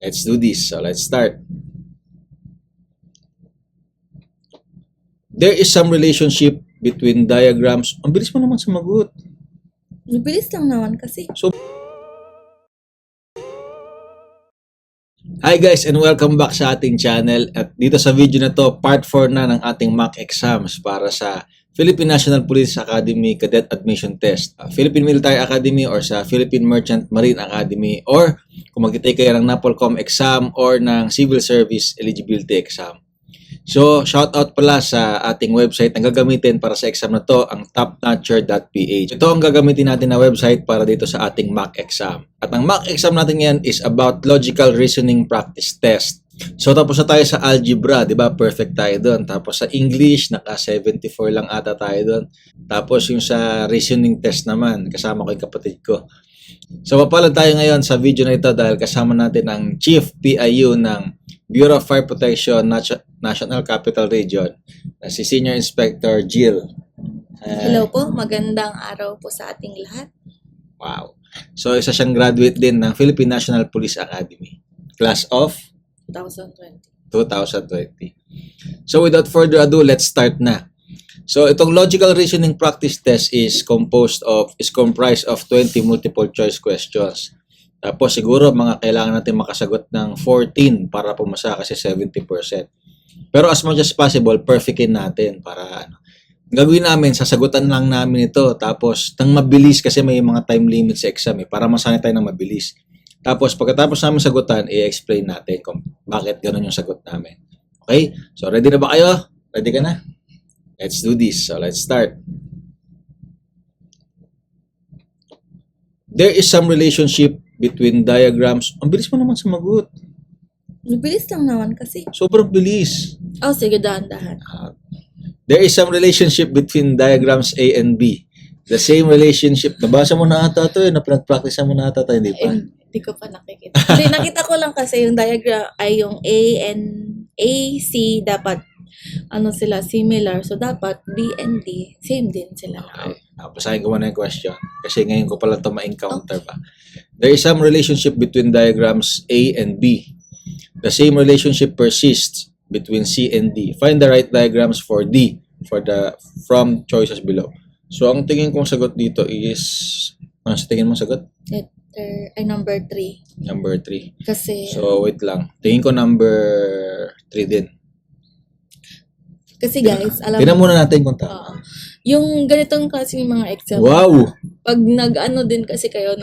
Let's do this. So let's start. There is some relationship between diagrams. Ang bilis mo naman sumagot. Bilis lang naman kasi. Hi guys and welcome back sa ating channel. At dito sa video na to, part 4 na ng ating mock exams para sa Philippine National Police Academy Cadet Admission Test, Philippine Military Academy or sa Philippine Merchant Marine Academy, or kung mag-take kayo ng NAPOLCOM exam or ng Civil Service Eligibility Exam. So, shout out pala sa ating website na gagamitin para sa exam na to, ang topnotcher.ph. Ito ang gagamitin natin na website para dito sa ating mock exam. At ang mock exam natin yan is about logical reasoning practice test. So, tapos na tayo sa algebra, di ba? Perfect tayo doon. Tapos sa English, naka 74 lang ata tayo doon. Tapos yung sa reasoning test naman, kasama ko yung kapatid ko. So, papalad tayo ngayon sa video na ito dahil kasama natin ang Chief PIU ng Bureau of Fire Protection National Capital Region, na si Senior Inspector Jill. Hello po, magandang araw po sa ating lahat. Wow. So, isa siyang graduate din ng Philippine National Police Academy. Class of 2020. 2020. So, without further ado, let's start na. So, itong logical reasoning practice test is comprised of 20 multiple choice questions. Tapos siguro mga kailangan natin makasagot ng 14 para pumasa kasi 70%. Pero as much as possible, perfectin natin para ano. Gagawin namin, sasagutan lang namin ito. Tapos, nang mabilis kasi may mga time limit sa exam para masanay tayo ng mabilis. Tapos, pagkatapos namin sagutan, i-explain natin kung bakit ganun yung sagot namin. Okay? So, ready na ba kayo? Ready ka na? Let's do this. So, let's start. There is some relationship between diagrams. Ang bilis mo naman sumagot. Bilis lang naman kasi. Sobrang bilis. Oh, sige, dahan-dahan. There is some relationship between diagrams A and B. The same relationship. Nabasa mo na ata ito, napag-practice mo na ata ito, hindi pa? Hindi ko pa nakikita. Hindi, nakita ko lang kasi yung diagram ay yung A and A, C, dapat sila similar. So, dapat B and D, same din sila. Okay. Basahin ko muna yung question. Kasi ngayon ko pala ito ma-encounter pa. There is some relationship between diagrams A and B. The same relationship persists between C and D. Find the right diagrams for D from choices below. So, ang tingin kong sagot dito is... Ano sa tingin mong sagot? Number 3. Number 3. Kasi... So, wait lang. Tingin ko number 3 din. Kasi guys, alam Tingnan muna natin kung tama. yung ganitong klaseng mga exam. Wow! Pag nag-ano din kasi kayo,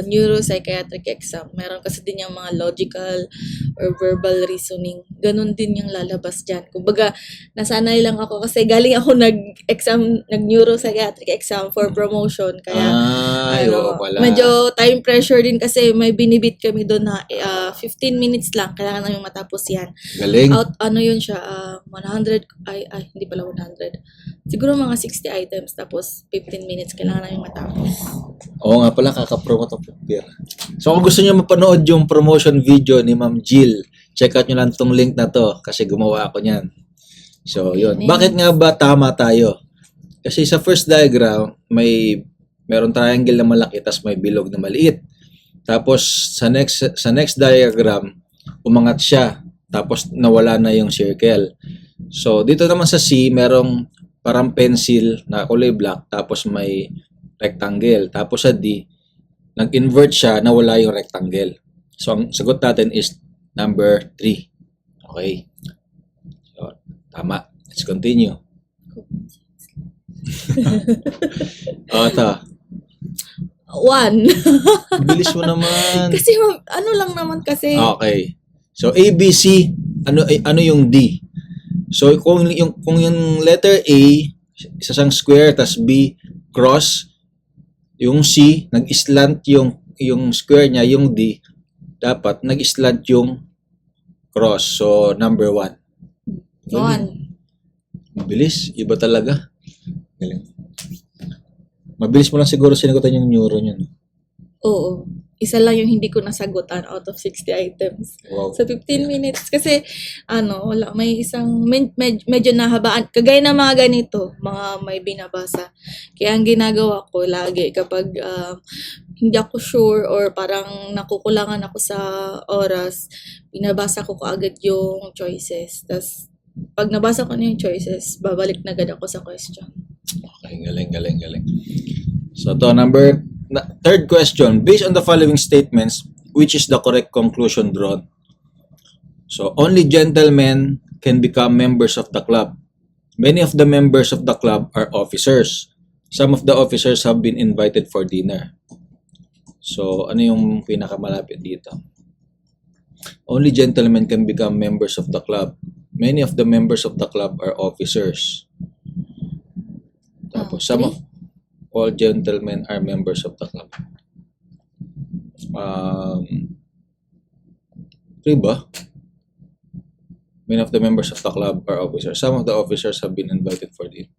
neuropsychiatric exam, meron kasi din yung mga logical or verbal reasoning. Ganun din yung lalabas dyan. Kumbaga, nasanay lang ako kasi galing ako nag-neuropsychiatric exam for promotion. Kaya, oo pala. medyo time pressure din kasi may binibit kami doon na 15 minutes lang. Kailangan namin matapos yan. Galing. Yun siya, 100, hindi pala 100. Siguro mga 60 items, tapos 15 minutes kailangan namin matapos. Oo nga pala, kaka-promote ang prepare. So kung gusto niyo mapanood yung promotion video ni Ma'am Jill, check out nyo lang tong link na to kasi gumawa ako niyan. So yun. Bakit nga ba tama tayo? Kasi sa first diagram, meron triangle na malaki tapos may bilog na maliit. Tapos sa next diagram, umangat siya tapos nawala na yung circle. So dito naman sa C, merong parang pencil na kulay black tapos may rectangle. Tapos sa D, nag-invert siya, nawala yung rectangle. So, ang sagot natin is number 3. Okay. So, tama. Let's continue. Ito. 1. Bilis mo naman. Kasi lang naman kasi. Okay. So, A, B, C, ano yung D? So, kung yung letter A, isa siyang square, tas B, cross, yung C, nag-slant yung square niya, yung D, dapat nag-slant yung cross. So, number 1. 1. Mabilis. Iba talaga. Galing. Mabilis mo lang siguro sinagutan yung neuro niya. No? Oo. isa lang yung hindi ko nasagutan out of 60 items. Wow. Sa 15 minutes. Kasi, wala, may isang, medyo nahabaan. Kagaya ng mga ganito, mga may binabasa. Kaya ang ginagawa ko lagi kapag hindi ako sure or parang nakukulangan ako sa oras, binabasa ko kaagad yung choices. Tapos, pag nabasa ko na yung choices, babalik na agad ako sa question. Okay, galing. So, third question. Based on the following statements, which is the correct conclusion drawn? So, only gentlemen can become members of the club. Many of the members of the club are officers. Some of the officers have been invited for dinner. So, ano yung pinakamalapit dito? Only gentlemen can become members of the club. Many of the members of the club are officers. Tapos, all gentlemen are members of the club. Three ba? Many of the members of the club are officers. Some of the officers have been invited for dinner.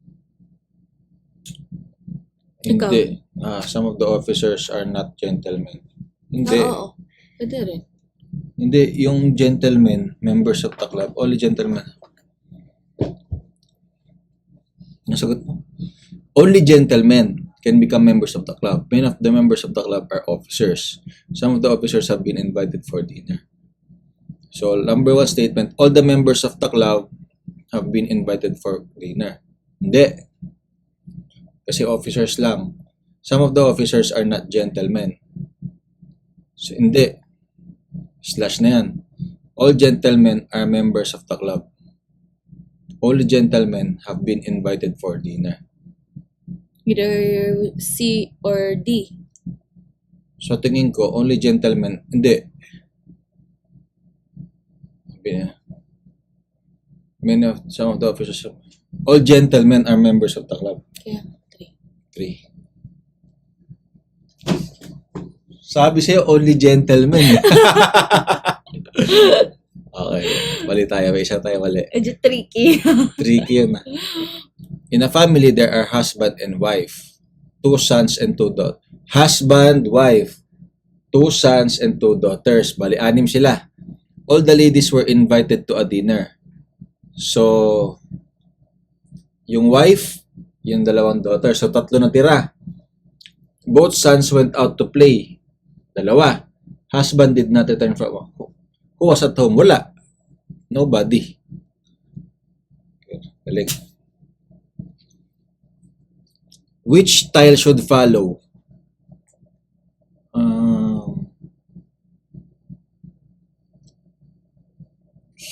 Ikaw? Hindi. Some of the officers are not gentlemen. Hindi. Oo. Pwede rin. Hindi. Yung gentlemen, members of the club. Only gentlemen. Nasagot mo? Only gentlemen can become members of the club. Many of the members of the club are officers. Some of the officers have been invited for dinner. So, number one statement, all the members of the club have been invited for dinner. Hindi. Kasi officers lang. Some of the officers are not gentlemen. So, hindi. Slash na yan. All gentlemen are members of the club. All gentlemen have been invited for dinner. Either C or D. So, tingin ko, only gentlemen, hindi. Some of the officers, all gentlemen are members of the club. Kaya, 3. 3. Sabi sa'yo, only gentlemen. Okay, mali tayo. May isa tayo mali. Medyo tricky. Tricky yun. In a family, there are husband and wife, 2 sons and 2 daughters. Husband, wife, 2 sons and 2 daughters. Bali, 6 sila. All the ladies were invited to a dinner. So, yung wife, yung 2 daughters. So, 3 na tira. Both sons went out to play. 2. Husband did not return from home. Who was at home? Wala. Nobody. Galing. Which style should follow?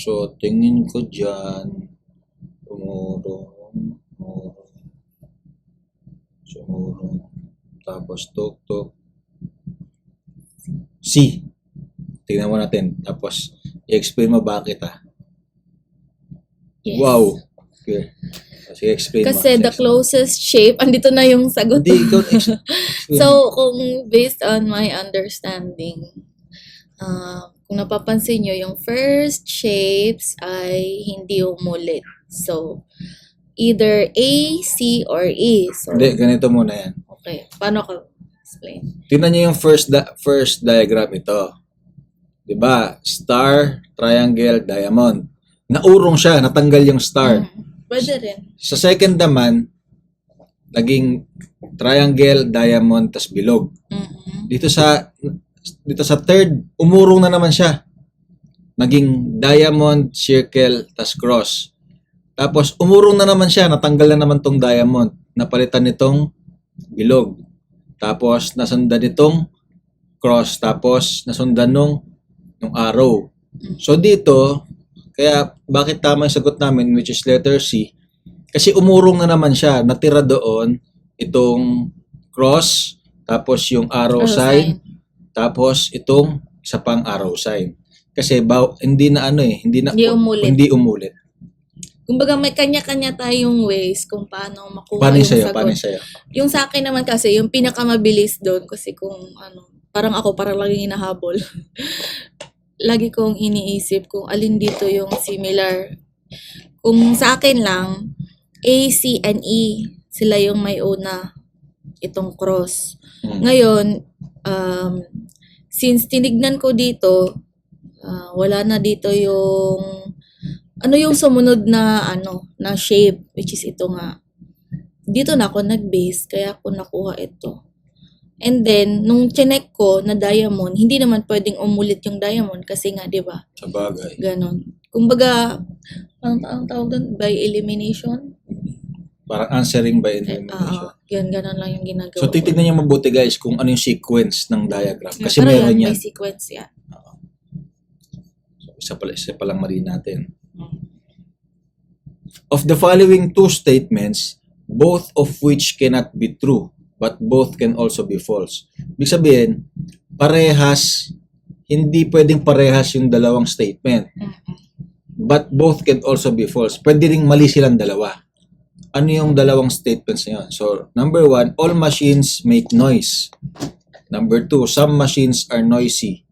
So, tingin ko dyan, umurong, sumurong, tapos tuk-tuk. C. Tingnan mo natin. Tapos, i-explain mo bakit Yes. Wow. Okay. Sige, explain mo. Kasi the closest shape, andito na yung sagot. Hindi, ikaw explain. So, kung based on my understanding, kung napapansin nyo, yung first shapes ay hindi umulit. So, either A, C, or E. So, Hindi, ganito muna yan. okay. Paano ko explain? Tingnan niyo yung first diagram ito. 'Di ba? Star, triangle, diamond. Naurong siya, natanggal yung star. Pwede rin. Sa second naman, naging triangle, diamond, tas bilog. Mhm. Dito sa third, umurong na naman siya. Naging diamond, circle, tas cross. Tapos umurong na naman siya, natanggal na naman tong diamond, napalitan nitong bilog. Tapos nasundan nitong cross, tapos nasundan nung arrow. So dito, kaya bakit tama yung sagot namin, which is letter C, kasi umurong na naman siya, natira doon itong cross, tapos yung arrow sign, tapos itong isa pang arrow sign. Kasi hindi Hindi umulit. umulit. Kumbaga may kanya-kanya tayong ways kung paano makuha Paano yung sa'yo? sagot. Paano sa'yo? Yung sa akin naman kasi, yung pinakamabilis doon kasi kung parang laging hinahabol. Lagi kong iniisip kung alin dito yung similar. Kung sa akin lang, A, C, and E, sila yung may una itong cross. Ngayon, since tinignan ko dito, wala na dito yung ano yung sumunod na na shape, which is ito nga. Dito na ako nag-base, kaya ako nakuha ito. And then, nung chinek ko na diamond, hindi naman pwedeng umulit yung diamond kasi nga, di ba? Sa bagay. Ganon. Kumbaga, ang tawag doon, by elimination? Parang answering by elimination. Ganon lang yung ginagawa So, ko. titignan niyo mabuti guys kung ano yung sequence ng diagram. Kasi Pero meron yan, yan. may sequence yan. So, isa pa lang mali natin. Of the following two statements, both of which cannot be true, but both can also be false. Ibig sabihin, hindi pwedeng parehas yung dalawang statement. But both can also be false. Pwede ring mali silang dalawa. Ano yung dalawang statements na yun? So, number 1, all machines make noise. Number 2, some machines are noisy.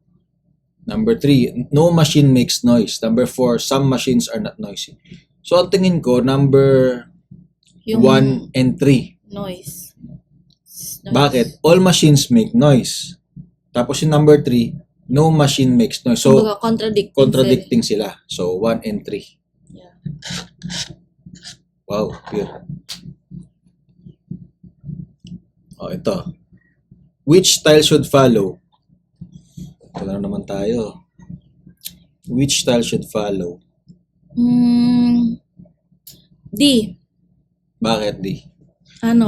Number 3, no machine makes noise. Number 4, some machines are not noisy. So, ang tingin ko, number Yung 1 and 3. noise. Bakit? All machines make noise. Tapos yung number 3, no machine makes noise. So, Kumbaga, contradicting sila. So, 1 and 3. Yeah. Wow, pure. Oh, ito. Which style should follow? Ito na naman tayo. Which style should follow? D. Bakit di?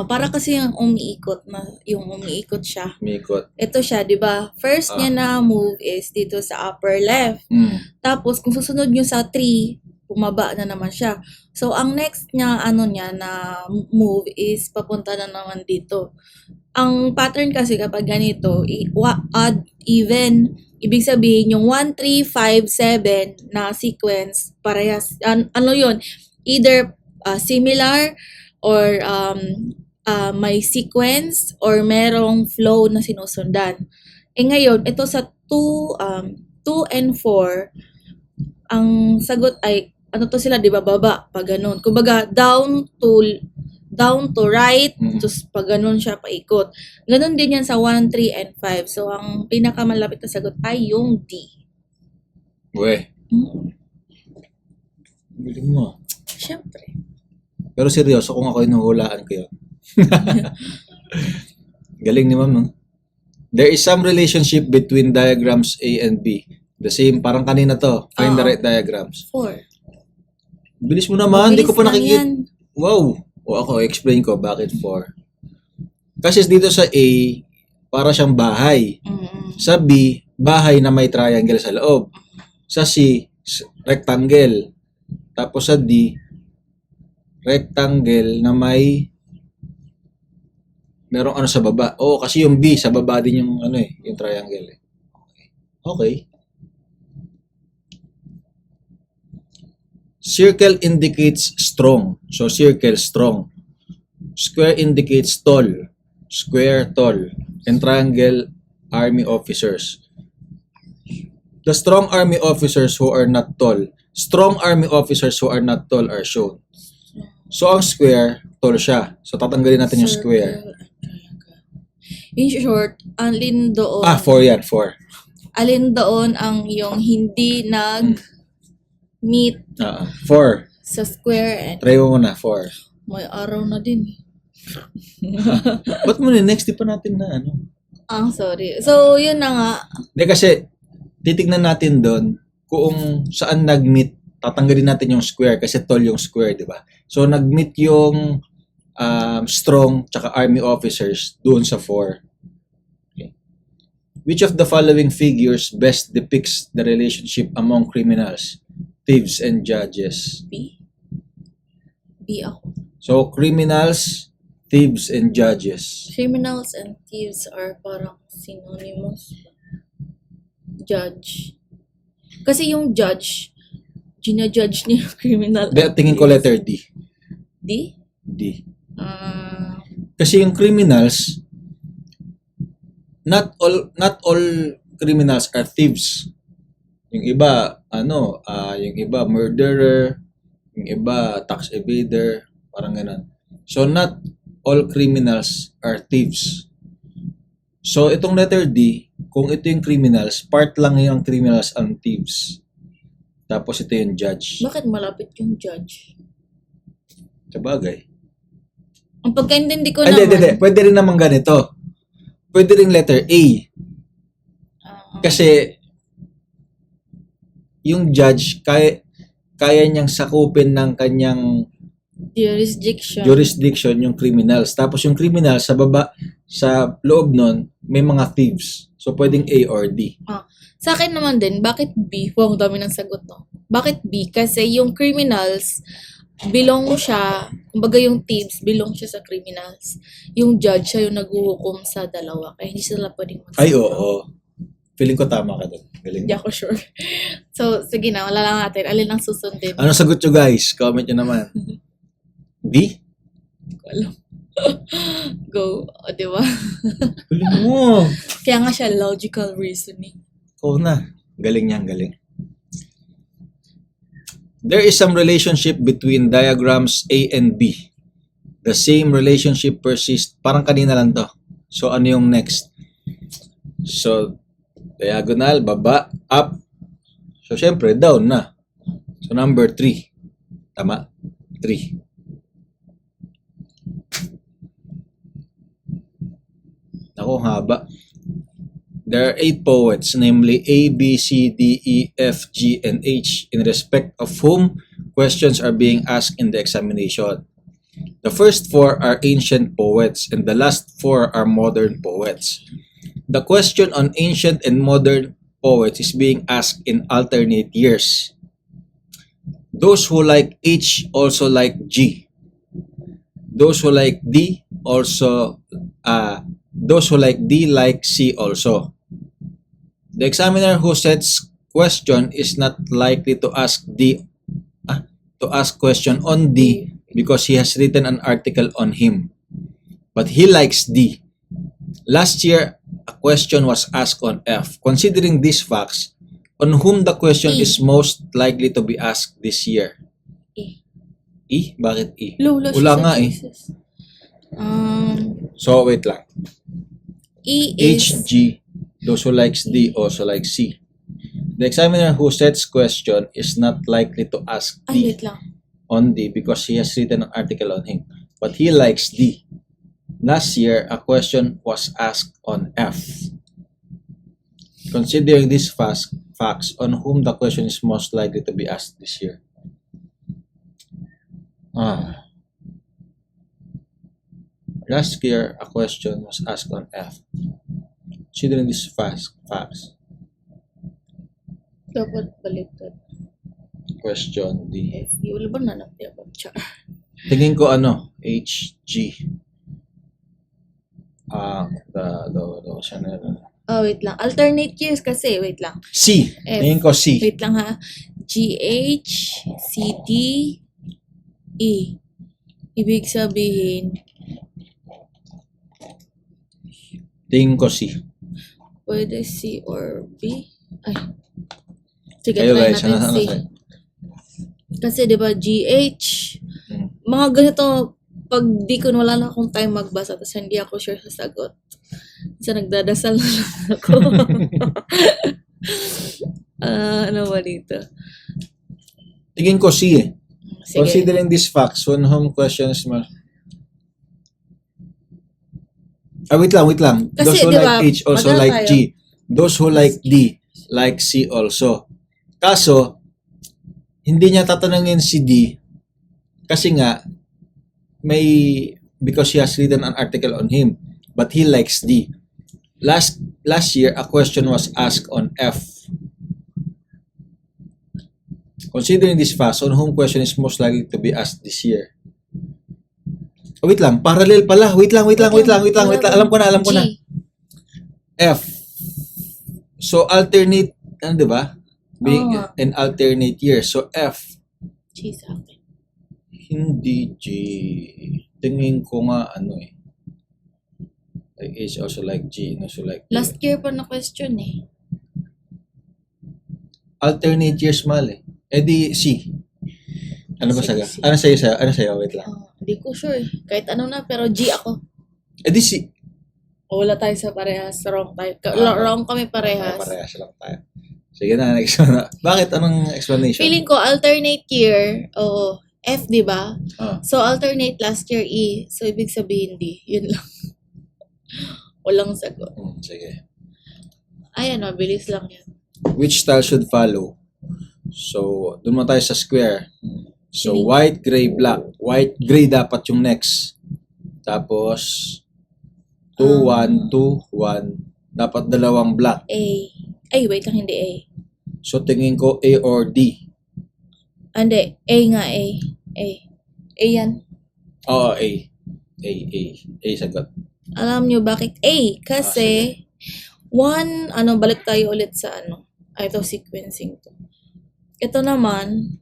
Para kasi yung umiikot siya. Umikot. Ito siya, di ba? First niya na move is dito sa upper left. Tapos, kung susunod nyo sa 3, bumaba na naman siya. So, ang next niya, na move is papunta na naman dito. Ang pattern kasi kapag ganito, odd, even, ibig sabihin yung 1, 3, 5, 7 na sequence, parehas, yun, either similar or may sequence or merong flow na sinusundan. Ngayon, ito sa 2 and 4, ang sagot ay, sila, di ba, baba, pag ganun. Kumbaga, down to right, tapos pag ganun siya, paikot. Ganun din yan sa 1, 3, and 5. So, ang pinakamalapit na sagot ay yung D. Weh. Galing mo. Siyempre. Pero seryoso, kung ako hinuhulaan ko yun. Galing ni ma'am, no? There is some relationship between diagrams A and B. The same, parang kanina to. Find the right diagrams. 4. Bilis mo naman, hindi ko pa nakikita. Yan. Wow! O ako, explain ko bakit 4. Kasi dito sa A, para siyang bahay. Sa B, bahay na may triangle sa loob. Sa C, rectangle. Tapos sa D, rectangle na merong sa baba. Oo, kasi yung B, sa baba din yung yung triangle. Okay. Circle indicates strong. So, circle, strong. Square indicates tall. Square, tall. And triangle, army officers. The strong army officers who are not tall. Strong army officers who are not tall are shown. So, ang square, tall siya. So, tatanggalin natin yung square. In short, alin doon? 4 yan, 4. Alin doon ang yung hindi nag-meet 4. sa square and Try mo muna, 4. may araw na din. Ba't mo next? Di pa natin na Sorry. So, yun na nga. Hindi kasi, titignan natin doon kung saan nag-meet. Tatanggalin natin yung square kasi tall yung square, di ba? So, nag-meet yung strong tsaka army officers doon sa 4. Okay. Which of the following figures best depicts the relationship among criminals, thieves, and judges? B? B ako. So, criminals, thieves, and judges. Criminals and thieves are parang synonymous. Judge. Kasi yung judge, ginajudge niya yung criminal. Tingin ko letter D. D? D. Kasi yung criminals, not all criminals are thieves. Yung iba, yung iba murderer, yung iba tax evader, parang ganun. So, not all criminals are thieves. So, itong letter D, kung ito yung criminals, part lang yung criminals and thieves. Tapos ito yung judge. Bakit malapit yung judge? Sabagay. Ang pagkaintindi ko Ay, naman. hindi. Pwede rin naman ganito. Pwede rin letter A. Kasi, yung judge, kaya niyang sakupin ng kanyang jurisdiction yung criminals. Tapos yung criminals, sa loob nun, may mga thieves. So, pwedeng A or D. Sa akin naman din, bakit B? Wow, ang dami ng sagot, no? Bakit B? Kasi yung criminals, belong siya, kumbaga yung thieves, belong siya sa criminals. Yung judge, siya yung naghuhukom sa dalawa. Kaya hindi sila pwedeng magsagot. Ay, oo. Feeling ko tama ka doon. Galing. Hindi ako sure. So, sige na, wala lang natin. Alin ang susundin? Ano sagot nyo guys? Comment nyo naman. B? Hindi ko alam. Go. O, di ba? Galing mo. Kaya nga siya, logical reasoning. Oo na. Galing yan, galing. There is some relationship between diagrams A and B. The same relationship persists. Parang kanina lang to. So, ano yung next? So, diagonal, baba, up. So, syempre, down na. So, number 3. Tama? 3. Ako, haba. There are 8 poets, namely A, B, C, D, E, F, G, and H, in respect of whom questions are being asked in the examination. The first 4 are ancient poets, and the last 4 are modern poets. The question on ancient and modern poets is being asked in alternate years. Those who like H also like G. Those who like D also, those who like D like C also. The examiner who sets question is not likely to ask question on D because he has written an article on him. But he likes D. Last year, a question was asked on F. Considering these facts, on whom the question E. is most likely to be asked this year? E. E? Bakit E? Lula Wala siya sa nga eh. Jesus. So, wait lang. E is... H, G. Those who likes D also like C. The examiner who sets question is not likely to ask Ay, D wait lang. on D because he has written an article on him. But he likes D. Last year, a question was asked on F. Considering these facts, on whom the question is most likely to be asked this year? Last year, a question was asked on F. Considering these facts, Dapat baliktad. question D. F. Wala ba nanap niya ba? Char. Tingin ko H, G. Siya na yun. Oh, wait lang. Alternate years kasi. Wait lang. C. F. Tingin ko C. Wait lang ha. G, H, C, D, E. Ibig sabihin, Tingin ko C. pwede C or B? Ay. Sige, Kayo try guys, natin ano C. Kasi di ba GH, mga ganito, pag di ko wala na akong time magbasa, tapos hindi ako sure sa sagot. So, nagdadasal na lang ako. Ano ba dito? Tingin ko C eh. Sige. Considering these facts, on whom questions wait lang. Kasi, Those who diba, like H also madala like tayo. G. Those who like D like C also. Kaso, hindi niya tatanungin si D kasi nga because he has written an article on him, but he likes D. Last year, a question was asked on F. Considering this facts, on whom question is most likely to be asked this year? Wait lang, parallel pala. Wait lang. Alam ko na. G. F. So alternate, di ba? Being Oo. an alternate year. So F. G sa akin. Hindi G. Tingin ko nga like H also like G and also like D. Last year pa na question eh. Alternate years mal eh. Eh di C. Ano ba Sige, saga? C. Ano sa'yo? Wait lang. Hindi ko sure eh. Kahit ano na, pero G ako. Eh di C. O, wala tayo sa parehas. Wrong tayo. Wrong kami parehas. Parehas lang tayo. Sige na, next na. Bakit? Anong explanation? Feeling ko, alternate year, oo, F, di ba? Ah. So, alternate last year, E. So, ibig sabihin, D. Yun lang. Walang sagot. Sige. Ayan, mabilis lang yan. Which style should follow? So, dun mo tayo sa square. So, Sige. white, gray, black. White, gray dapat yung next. Tapos, 2, 1, 2, 1. Dapat dalawang black. A. Ay, wait lang, hindi A. So, tingin ko A or D. Hindi, A nga, A. A. A yan. Oo, A. A sagot. Alam nyo bakit A? Kasi, balik tayo ulit sa ito, sequencing to. Ito naman,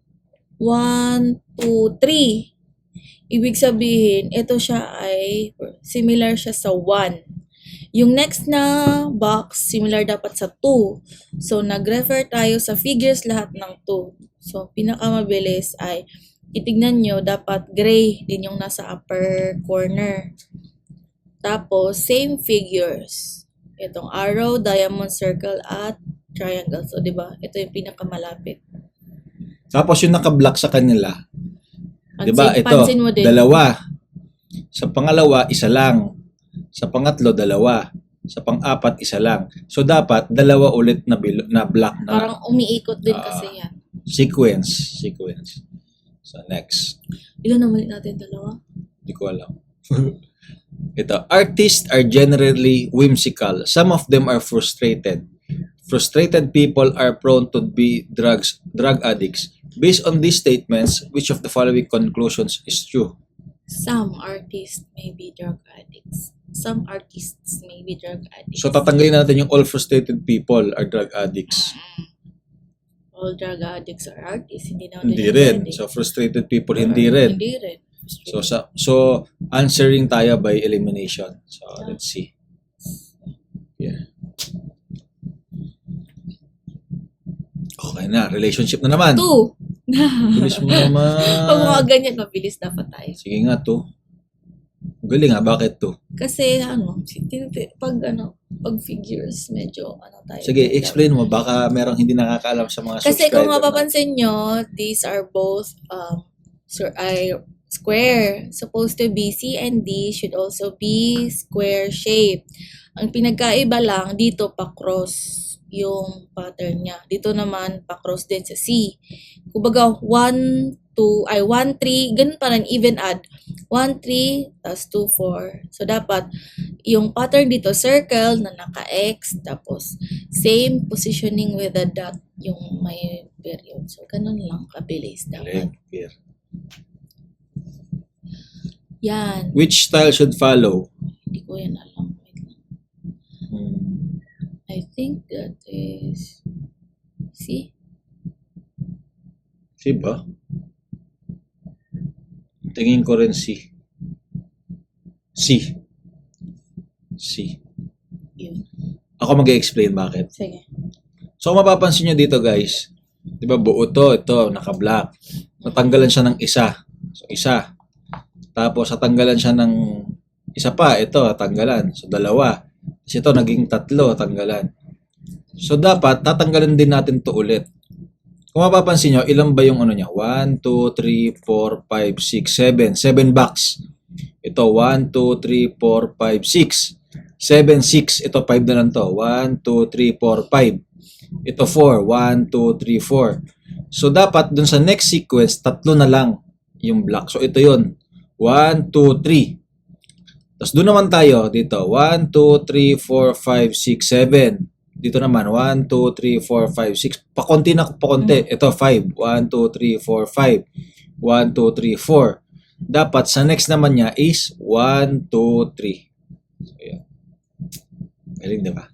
1, 2, 3. Ibig sabihin, ito siya ay, similar siya sa 1. Yung next na box, similar dapat sa 2. So, nag-refer tayo sa figures lahat ng 2. So, pinakamabilis ay, titignan nyo, dapat gray din yung nasa upper corner. Tapos, same figures. Itong arrow, diamond, circle, at triangle. So, di ba? Ito yung pinakamalapit. Tapos, yung naka-black sa kanila. Diba? Ito, Pansin mo din. dalawa. Sa pangalawa, isa lang. Sa pangatlo, dalawa. Sa pang-apat, isa lang. So, dapat, dalawa ulit na black na Parang umiikot din kasi yan. sequence. So, next. Ilan na mali natin? Dalawa? Hindi ko alam. Ito, artists are generally whimsical. Some of them are frustrated. Frustrated people are prone to be drug addicts. Based on these statements, which of the following conclusions is true? Some artists may be drug addicts. Some artists may be drug addicts. So, tatanggalin natin yung all frustrated people are drug addicts. All drug addicts are artists. Hindi naman Hindi din rin. pwede. So, frustrated people, hindi rin. Hindi rin. So answering tayo by elimination. So, let's see. Yeah. Okay na. Relationship na naman. 2. Bilis mo naman. Pag mga ganyan, mabilis dapat tayo. Sige nga, 2. Galing nga. Bakit 2? Kasi pag figures, medyo tayo. Sige, explain mo. Baka merong hindi nakakaalam sa mga Kasi kung subscriber mapapansin nyo, these are both square. Supposed to be C and D should also be square shape. Ang pinagkaiba lang, dito pa-cross yung pattern niya. Dito naman, pa-cross din sa C. Kumbaga, 1, 3, ganun pa rin, even add. 1, 3, tas 2, 4. So, dapat, yung pattern dito, circle na naka-X, tapos, same positioning with the dot, yung may period. So, ganun lang, kabilis dapat. Galing. Clear. Yan. Which style should follow? Hindi ko yan alam. Wait lang. I think that is C. C ba? Tingin ko rin C. C. Yun. Ako mag-explain bakit. Sige. So, kung mapapansin nyo dito, guys, di ba buo to, ito, naka-black. Natanggalan siya ng isa. So, isa. Tapos, natanggalan siya ng isa pa. Ito, natanggalan. So, dalawa. Tapos ito, naging 3, tanggalan. So, dapat, tatanggalan din natin to ulit. Kung mapapansin nyo, ilan ba yung niya? 1, 2, 3, 4, 5, 6, 7. 7 box. Ito, 1, 2, 3, 4, 5, 6. 7, 6. Ito, 5 na lang to. 1, 2, 3, 4, 5. Ito, 4. 1, 2, 3, 4. So, dapat dun sa next sequence, 3 na lang yung block. So, ito yun. 1, 2, 3. Tapos doon naman tayo dito. 1, 2, 3, 4, 5, 6, 7. Dito naman. 1, 2, 3, 4, 5, 6. Pakonti na pakonti. Ito 5. 1, 2, 3, 4, 5. 1, 2, 3, 4. Dapat sa next naman niya is 1, 2, 3. So, yan. Galing, diba?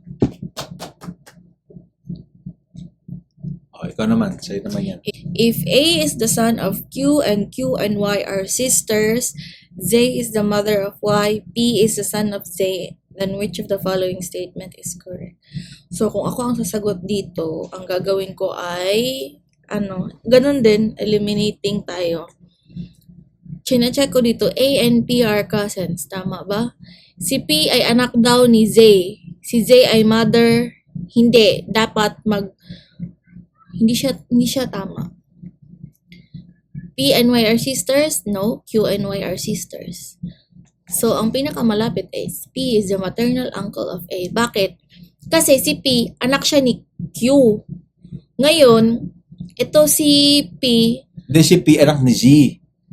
O, ikaw naman. Sa'yo naman yan. If A is the son of Q and Y are sisters, Z is the mother of Y, P is the son of Z, then which of the following statement is correct? So, kung ako ang sasagot dito, ang gagawin ko ay, ganun din, eliminating tayo. Chine-check ko dito, A and P are cousins, tama ba? Si P ay anak daw ni Zay. Si Zay ay mother. Hindi. Dapat hindi siya tama. P and Y are sisters? No. Q and Y are sisters. So, ang pinakamalapit is P is the maternal uncle of A. Bakit? Kasi si P, anak siya ni Q. Ngayon, ito si P, Hindi, si P anak ni Z.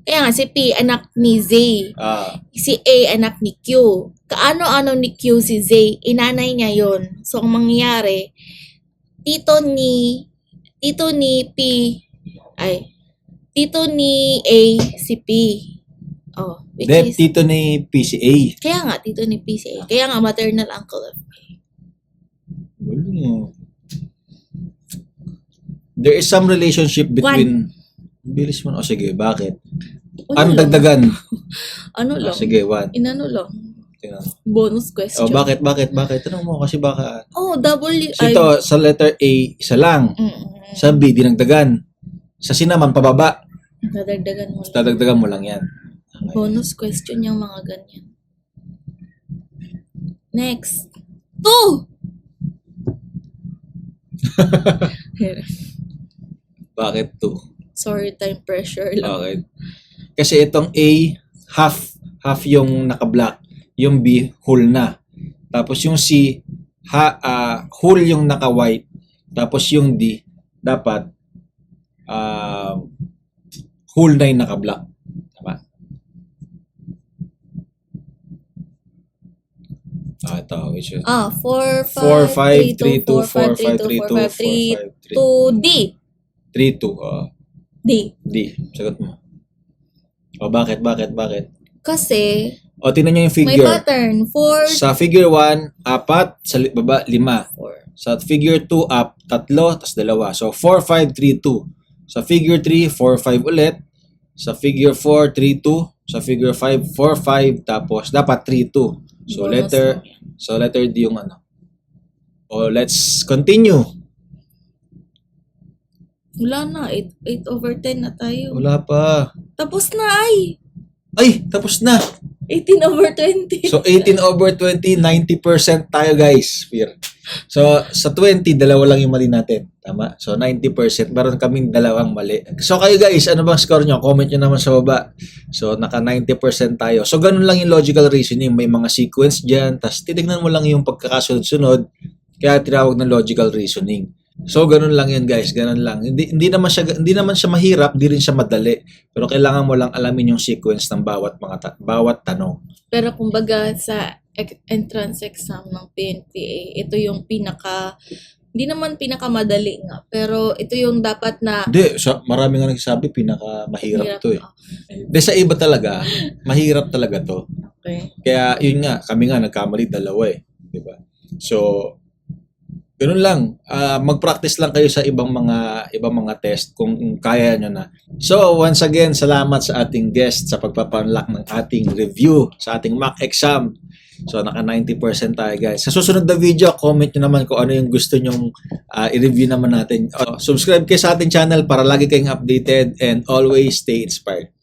kaya nga si P, anak ni Z. Si A, anak ni Q. Kaano-ano ni Q si Z? Inanay niya yon. So, ang mangyayari, tito ni A, si P. Oh, which Hindi, is, tito ni PCA. kaya nga, tito ni P si A. Kaya nga, maternal uncle of A. There is some relationship between... Bilis mo na. O sige, bakit? Ano lang. dagdagan? Ano lang? Sige, 1. Inano lang. Tingnan. Bonus question. O bakit? Tanong mo kasi baka... Oh, double. So ito, sa letter A, isa lang. Sa B, dinagdagan. Sa C naman, pababa. Dadagdagan mo lang. Dadagdagan mo lang yan. Bonus question yung mga ganyan. Next. 2! Bakit 2? Sorry, time pressure lang. Okay. Kasi itong A, half yung naka-black. Yung B, whole na. Tapos yung C, whole yung naka-white. Tapos yung D, dapat whole na yung naka-black. Tama? Ito, which is 4, 4, 5, 3, 2, 4, 5, 3, 2, 4, 5, 3, 2, D. 3, 2. D. D. Sagot mo. O bakit? Kasi, O tingnan nyo yung may figure. pattern. 4, Sa figure 1, 4. Sa baba, 5. 4. Sa figure 2, 3, tapos 2. So, 4, 5, 3, 2. Sa figure 3, 4, 5 ulit. Sa figure 4, 3, 2. Sa figure 5, 4, 5. Tapos, dapat 3, 2. So, Bonus letter D yung ano. O, let's continue. Wala na. 8 over 10 na tayo. Wala pa. Tapos na ay. Ay, tapos na. 18 over 20. So, 18 over 20, 90% tayo, guys. Fear. So, sa 20, dalawa lang yung mali natin. Tama? So, 90%. Meron kaming dalawang mali. So, kayo guys, ano bang score nyo? Comment nyo naman sa baba. So, naka 90% tayo. So, ganun lang yung logical reasoning. May mga sequence dyan. Tapos, titignan mo lang yung pagkakasunod-sunod. Kaya tinawag ng logical reasoning. So, ganun lang yun, guys. Ganun lang. Hindi naman siya mahirap, hindi rin siya madali. Pero kailangan mo lang alamin yung sequence ng bawat tanong. Pero kumbaga sa entrance exam ng PNPA, ito yung hindi naman pinakamadali nga, pero ito yung dapat na Hindi, marami nga nagsasabi pinakamahirap to eh. Hindi, sa iba talaga, mahirap talaga to. Okay. Kaya yun nga, kami nga nagkamali dalawa eh. Diba? So, ganun lang. Mag-practice lang kayo sa ibang mga test kung kaya nyo na. So, once again, salamat sa ating guest sa pagpapanlock ng ating review sa ating mock exam. So, naka 90% tayo, guys. Sa susunod na video, comment nyo naman kung ano yung gusto nyong i-review naman natin. Subscribe kayo sa ating channel para lagi kayong updated and always stay inspired.